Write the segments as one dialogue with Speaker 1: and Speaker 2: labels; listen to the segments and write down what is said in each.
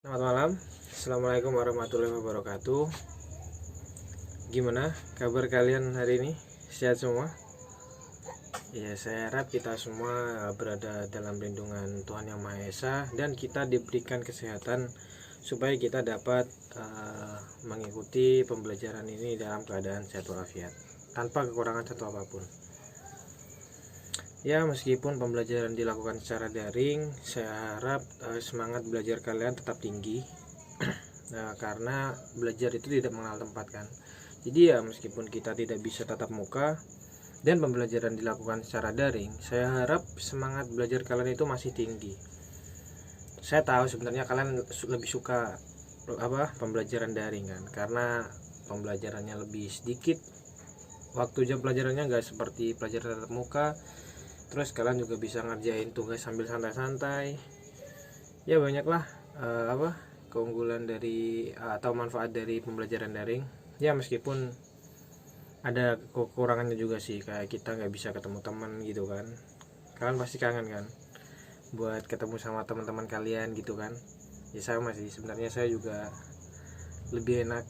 Speaker 1: Selamat malam, Assalamualaikum warahmatullahi wabarakatuh. Gimana kabar kalian hari ini? Sehat semua? Ya, saya harap kita semua berada dalam lindungan Tuhan Yang Maha Esa dan kita diberikan kesehatan supaya kita dapat mengikuti pembelajaran ini dalam keadaan sehat walafiat tanpa kekurangan satu apapun. Ya, meskipun pembelajaran dilakukan secara daring, saya harap semangat belajar kalian tetap tinggi. Nah, karena belajar itu tidak mengenal tempat kan. Jadi ya meskipun kita tidak bisa tatap muka dan pembelajaran dilakukan secara daring, saya harap semangat belajar kalian itu masih tinggi. Saya tahu sebenarnya kalian lebih suka pembelajaran daring kan, karena pembelajarannya lebih sedikit. Waktu jam pelajarannya nggak seperti pelajaran tatap muka. Terus kalian juga bisa ngerjain tugas sambil santai-santai. Ya banyaklah keunggulan dari atau manfaat dari pembelajaran daring. Ya meskipun ada kekurangannya juga sih, kayak kita nggak bisa ketemu teman gitu kan. Kalian pasti kangen kan buat ketemu sama teman-teman kalian gitu kan. Ya sama sih, sebenarnya saya juga lebih enak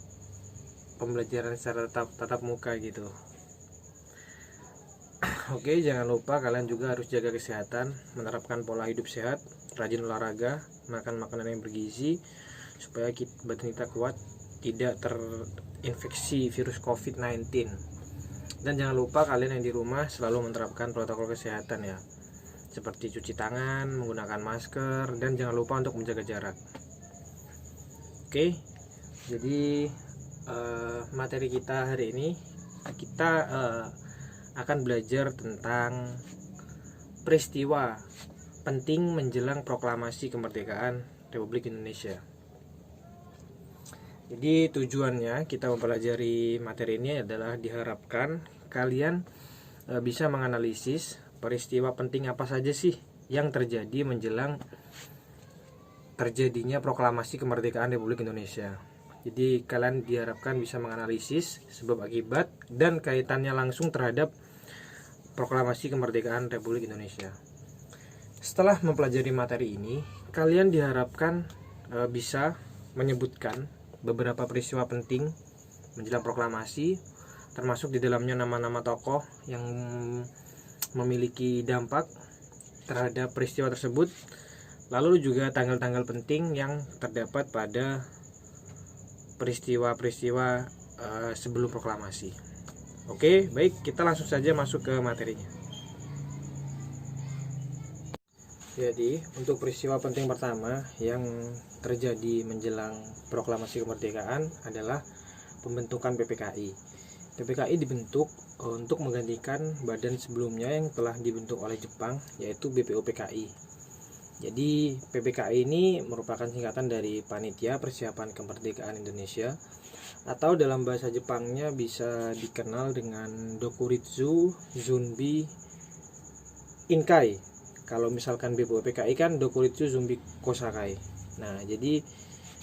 Speaker 1: pembelajaran secara tatap muka gitu. Oke, jangan lupa kalian juga harus jaga kesehatan, menerapkan pola hidup sehat, rajin olahraga, makan makanan yang bergizi supaya badan kita kuat, tidak terinfeksi virus COVID-19. Dan jangan lupa kalian yang di rumah selalu menerapkan protokol kesehatan ya, seperti cuci tangan, menggunakan masker, dan jangan lupa untuk menjaga jarak. Oke, jadi materi kita hari ini kita akan belajar tentang peristiwa penting menjelang proklamasi kemerdekaan Republik Indonesia. Jadi tujuannya kita mempelajari materi ini adalah diharapkan kalian bisa menganalisis peristiwa penting apa saja sih yang terjadi menjelang terjadinya proklamasi kemerdekaan Republik Indonesia. Jadi kalian diharapkan bisa menganalisis sebab akibat dan kaitannya langsung terhadap proklamasi kemerdekaan Republik Indonesia. Setelah mempelajari materi ini, kalian diharapkan bisa menyebutkan beberapa peristiwa penting menjelang proklamasi, termasuk di dalamnya nama-nama tokoh yang memiliki dampak terhadap peristiwa tersebut, lalu juga tanggal-tanggal penting yang terdapat pada peristiwa-peristiwa sebelum proklamasi. Oke, baik, kita langsung saja masuk ke materinya. Jadi, untuk peristiwa penting pertama yang terjadi menjelang proklamasi kemerdekaan adalah pembentukan PPKI. PPKI dibentuk untuk menggantikan badan sebelumnya yang telah dibentuk oleh Jepang, yaitu BPUPKI. Jadi PPKI ini merupakan singkatan dari Panitia Persiapan Kemerdekaan Indonesia, atau dalam bahasa Jepangnya bisa dikenal dengan Dokuritsu Zunbi Inkai. Kalau misalkan BPUPKI kan Dokuritsu Zunbi Kosakai. Nah, jadi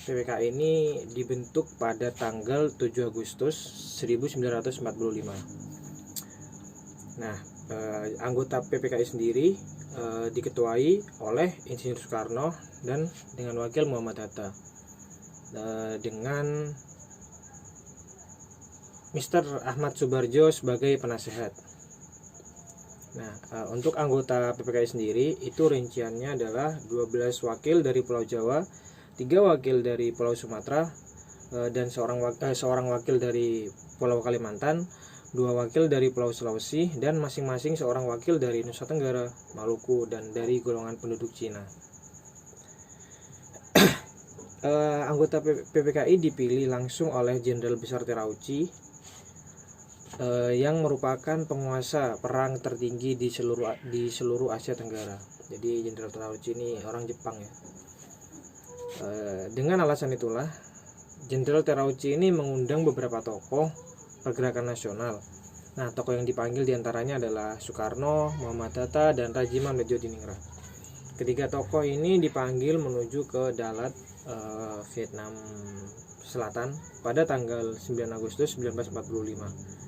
Speaker 1: PPKI ini dibentuk pada tanggal 7 Agustus 1945. Nah, anggota PPKI sendiri diketuai oleh Insinyur Soekarno dan dengan wakil Muhammad Hatta, dengan Mr. Ahmad Subarjo sebagai penasehat. Nah, untuk anggota PPKI sendiri itu rinciannya adalah 12 wakil dari Pulau Jawa, 3 wakil dari Pulau Sumatera, dan seorang wakil dari Pulau Kalimantan, 2 wakil dari Pulau Sulawesi, dan masing-masing seorang wakil dari Nusa Tenggara, Maluku, dan dari golongan penduduk Cina. Anggota PPKI dipilih langsung oleh Jenderal Besar Terauchi, yang merupakan penguasa perang tertinggi di seluruh Asia Tenggara. Jadi Jenderal Terauchi ini orang Jepang ya. Dengan alasan itulah Jenderal Terauchi ini mengundang beberapa tokoh pergerakan nasional. Nah, tokoh yang dipanggil diantaranya adalah Soekarno, Muhammad Hatta, dan Rajiman Djodiningrat. Ketiga tokoh ini dipanggil menuju ke Dalat, Vietnam Selatan pada tanggal 9 Agustus 1945.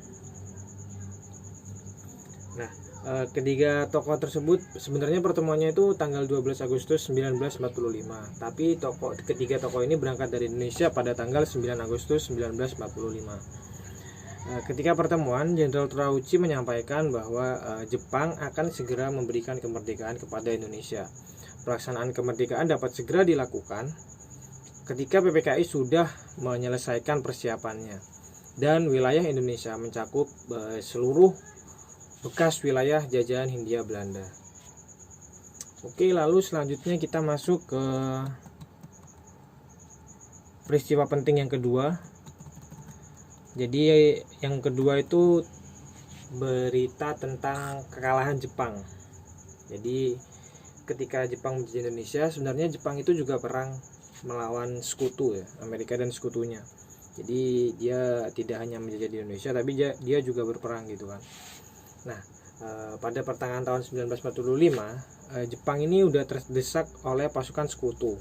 Speaker 1: Nah, Ketiga tokoh tersebut sebenarnya pertemuannya itu tanggal 12 Agustus 1945, tapi ketiga tokoh ini berangkat dari Indonesia pada tanggal 9 Agustus 1945. Ketika pertemuan, Jenderal Terauchi menyampaikan bahwa Jepang akan segera memberikan kemerdekaan kepada Indonesia. Pelaksanaan kemerdekaan dapat segera dilakukan ketika PPKI sudah menyelesaikan persiapannya dan wilayah Indonesia mencakup seluruh bekas wilayah jajahan Hindia Belanda. Oke, lalu selanjutnya kita masuk ke peristiwa penting yang kedua. Jadi yang kedua itu berita tentang kekalahan Jepang. Jadi ketika Jepang menjajah Indonesia, sebenarnya Jepang itu juga perang melawan sekutu ya, Amerika dan sekutunya. Jadi dia tidak hanya menjajah di Indonesia, tapi dia juga berperang gitu kan. Nah, pada pertengahan tahun 1945, Jepang ini udah terdesak oleh pasukan sekutu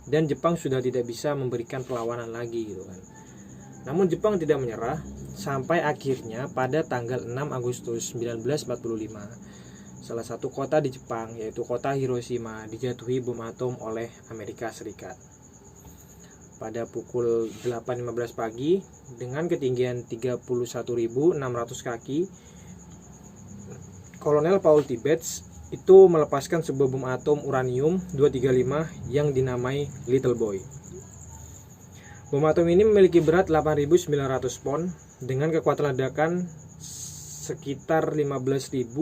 Speaker 1: dan Jepang sudah tidak bisa memberikan perlawanan lagi gitu kan. Namun Jepang tidak menyerah sampai akhirnya pada tanggal 6 Agustus 1945, salah satu kota di Jepang yaitu kota Hiroshima dijatuhi bom atom oleh Amerika Serikat. Pada pukul 8.15 pagi dengan ketinggian 31.600 kaki, Kolonel Paul Tibbets itu melepaskan sebuah bom atom uranium 235 yang dinamai Little Boy. Bom atom ini memiliki berat 8.900 pon dengan kekuatan ledakan sekitar 15.000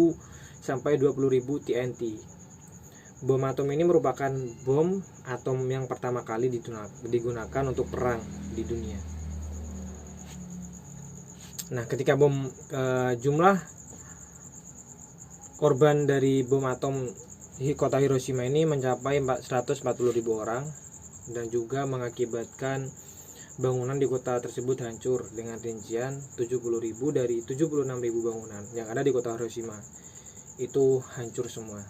Speaker 1: sampai 20.000 TNT. Bom atom ini merupakan bom atom yang pertama kali digunakan untuk perang di dunia. Nah, ketika jumlah korban dari bom atom di kota Hiroshima ini mencapai 140.000 orang dan juga mengakibatkan bangunan di kota tersebut hancur dengan rincian 70.000 dari 76.000 bangunan yang ada di kota Hiroshima itu hancur semua.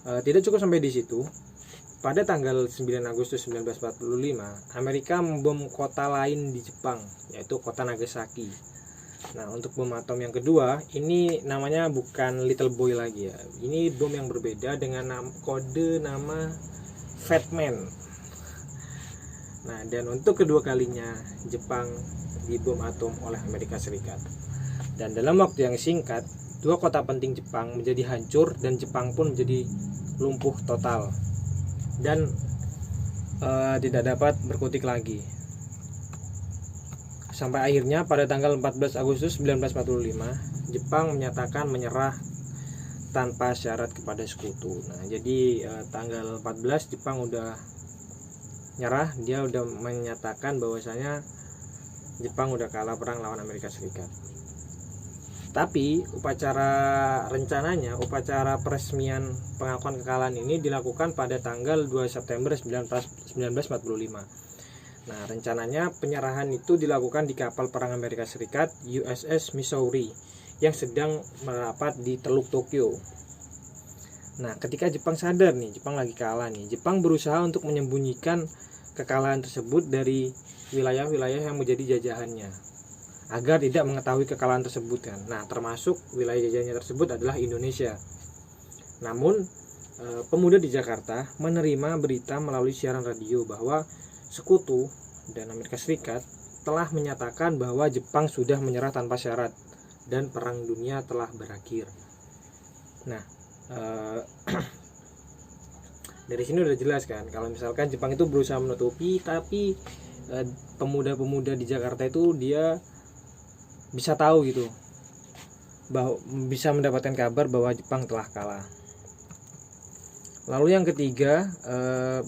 Speaker 1: Tidak cukup sampai di situ. Pada tanggal 9 Agustus 1945, Amerika membom kota lain di Jepang, yaitu kota Nagasaki. Nah, untuk bom atom yang kedua, ini namanya bukan Little Boy lagi ya. Ini bom yang berbeda dengan kode nama Fat Man. Nah, dan untuk kedua kalinya Jepang dibom atom oleh Amerika Serikat. Dan dalam waktu yang singkat, dua kota penting Jepang menjadi hancur dan Jepang pun menjadi lumpuh total dan tidak dapat berkutik lagi. Sampai akhirnya pada tanggal 14 Agustus 1945, Jepang menyatakan menyerah tanpa syarat kepada sekutu. Nah, jadi tanggal 14 Jepang udah nyerah, dia udah menyatakan bahwasanya Jepang udah kalah perang lawan Amerika Serikat. Tapi upacara peresmian pengakuan kekalahan ini dilakukan pada tanggal 2 September 1945. Nah, rencananya penyerahan itu dilakukan di kapal perang Amerika Serikat USS Missouri yang sedang merapat di Teluk Tokyo. Nah, ketika Jepang sadar nih, Jepang lagi kalah nih, Jepang berusaha untuk menyembunyikan kekalahan tersebut dari wilayah-wilayah yang menjadi jajahannya agar tidak mengetahui kekalahan tersebut kan. Nah, termasuk wilayah jajahannya tersebut adalah Indonesia. Namun, pemuda di Jakarta menerima berita melalui siaran radio bahwa Sekutu dan Amerika Serikat telah menyatakan bahwa Jepang sudah menyerah tanpa syarat dan perang dunia telah berakhir. Nah, dari sini udah jelas kan kalau misalkan Jepang itu berusaha menutupi, tapi pemuda-pemuda di Jakarta itu dia bisa tahu gitu, bahwa bisa mendapatkan kabar bahwa Jepang telah kalah. Lalu yang ketiga,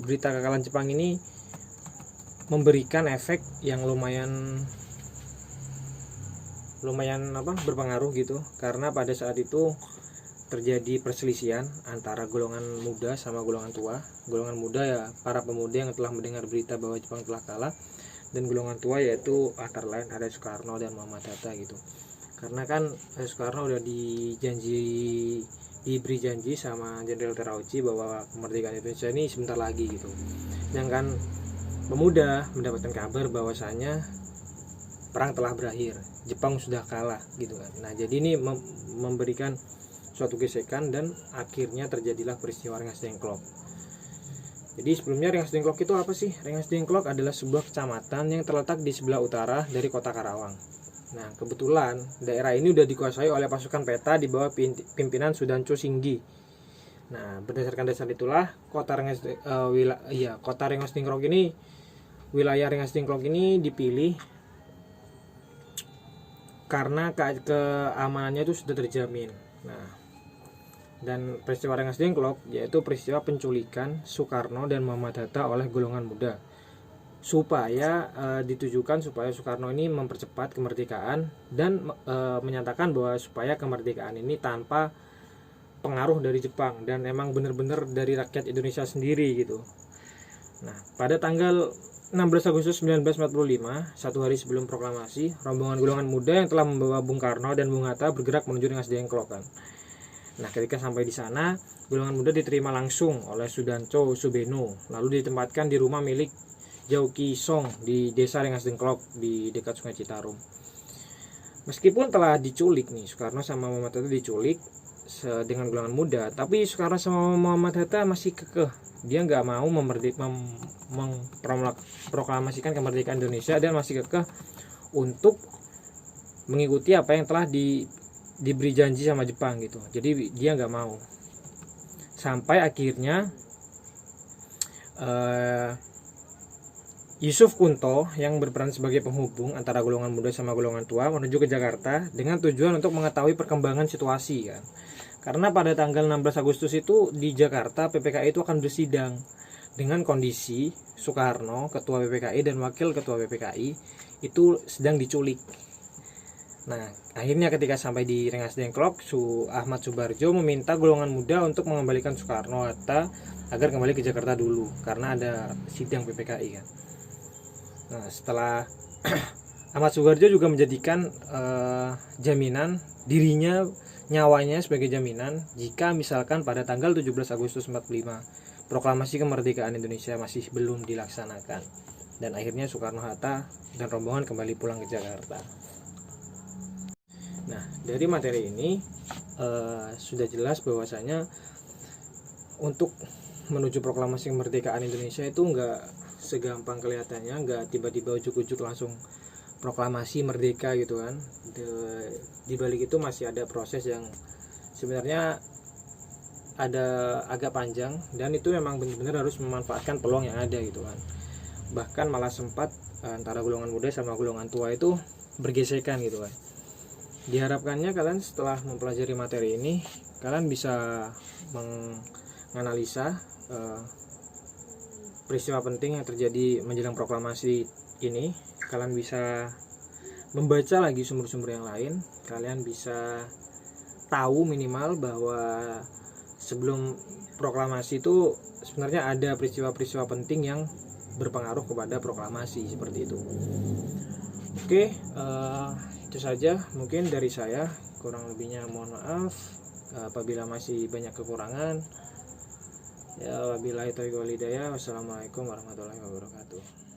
Speaker 1: berita kekalahan Jepang ini memberikan efek yang lumayan berpengaruh gitu, karena pada saat itu terjadi perselisihan antara golongan muda sama golongan tua. Golongan muda ya para pemuda yang telah mendengar berita bahwa Jepang telah kalah, dan golongan tua yaitu antara lain ada Soekarno dan Muhammad Hatta gitu. Karena kan Soekarno udah diberi janji sama Jenderal Terauchi bahwa kemerdekaan Indonesia ini sebentar lagi gitu. Sedangkan pemuda mendapatkan kabar bahwasanya perang telah berakhir. Jepang sudah kalah gitu kan. Nah, jadi ini memberikan suatu gesekan dan akhirnya terjadilah peristiwa Rengas Dengklok. Jadi sebelumnya Rengas Dengklok itu apa sih? Rengas Dengklok adalah sebuah kecamatan yang terletak di sebelah utara dari kota Karawang. Nah, kebetulan daerah ini udah dikuasai oleh pasukan peta di bawah pimpinan Sudanco Singgi. Nah, berdasarkan dasar itulah kota Rengas Dengklok ini, wilayah Rengas Dengklok ini dipilih karena keamanannya itu sudah terjamin. Nah, dan peristiwa Rengas Dengklok yaitu peristiwa penculikan Soekarno dan Muhammad Hatta oleh golongan muda, supaya ditujukan supaya Soekarno ini mempercepat kemerdekaan dan menyatakan bahwa supaya kemerdekaan ini tanpa pengaruh dari Jepang dan emang benar-benar dari rakyat Indonesia sendiri gitu. Nah, pada tanggal 16 Agustus 1945, satu hari sebelum proklamasi, rombongan golongan muda yang telah membawa Bung Karno dan Bung Hatta bergerak menuju Rengas Dengklok kan. Nah, ketika sampai di sana, golongan muda diterima langsung oleh Sudanco Subeno, lalu ditempatkan di rumah milik Jauki Song di desa Rengas Dengklok di dekat Sungai Citarum. Meskipun telah diculik nih, Soekarno sama Muhammad Hatta diculik dengan golongan muda, tapi Soekarno sama Muhammad Hatta masih kekeh. Dia nggak mau memproklamasikan kemerdekaan Indonesia dan masih kekeh untuk mengikuti apa yang telah diberi janji sama Jepang gitu. Jadi dia nggak mau. Sampai akhirnya Yusuf Kunto yang berperan sebagai penghubung antara golongan muda sama golongan tua menuju ke Jakarta dengan tujuan untuk mengetahui perkembangan situasi kan. Karena pada tanggal 16 Agustus itu di Jakarta PPKI itu akan bersidang dengan kondisi Soekarno, ketua PPKI dan wakil ketua PPKI itu sedang diculik. Nah, akhirnya ketika sampai di Rengas Dengklok, Ahmad Subarjo meminta golongan muda untuk mengembalikan Soekarno Hatta agar kembali ke Jakarta dulu karena ada sidang PPKI kan. Nah, setelah Ahmad Subarjo juga menjadikan jaminan dirinya, nyawanya sebagai jaminan jika misalkan pada tanggal 17 Agustus 45 proklamasi kemerdekaan Indonesia masih belum dilaksanakan. Dan akhirnya Soekarno Hatta dan rombongan kembali pulang ke Jakarta. Nah, dari materi ini sudah jelas bahwasanya untuk menuju proklamasi kemerdekaan Indonesia itu enggak segampang kelihatannya, enggak tiba-tiba ujuk-ujuk langsung proklamasi merdeka gitu kan. Di balik itu masih ada proses yang sebenarnya ada agak panjang dan itu memang benar-benar harus memanfaatkan peluang yang ada gitu kan. Bahkan malah sempat antara golongan muda sama golongan tua itu bergesekan gitu kan. Diharapkannya kalian setelah mempelajari materi ini kalian bisa menganalisa peristiwa penting yang terjadi menjelang proklamasi ini. Kalian bisa membaca lagi sumber-sumber yang lain. Kalian bisa tahu minimal bahwa sebelum proklamasi itu sebenarnya ada peristiwa-peristiwa penting yang berpengaruh kepada proklamasi seperti itu. Oke, itu saja mungkin dari saya. Kurang lebihnya mohon maaf apabila masih banyak kekurangan. Ya, wabillahi taufiq wal hidayah. Wassalamualaikum warahmatullahi wabarakatuh.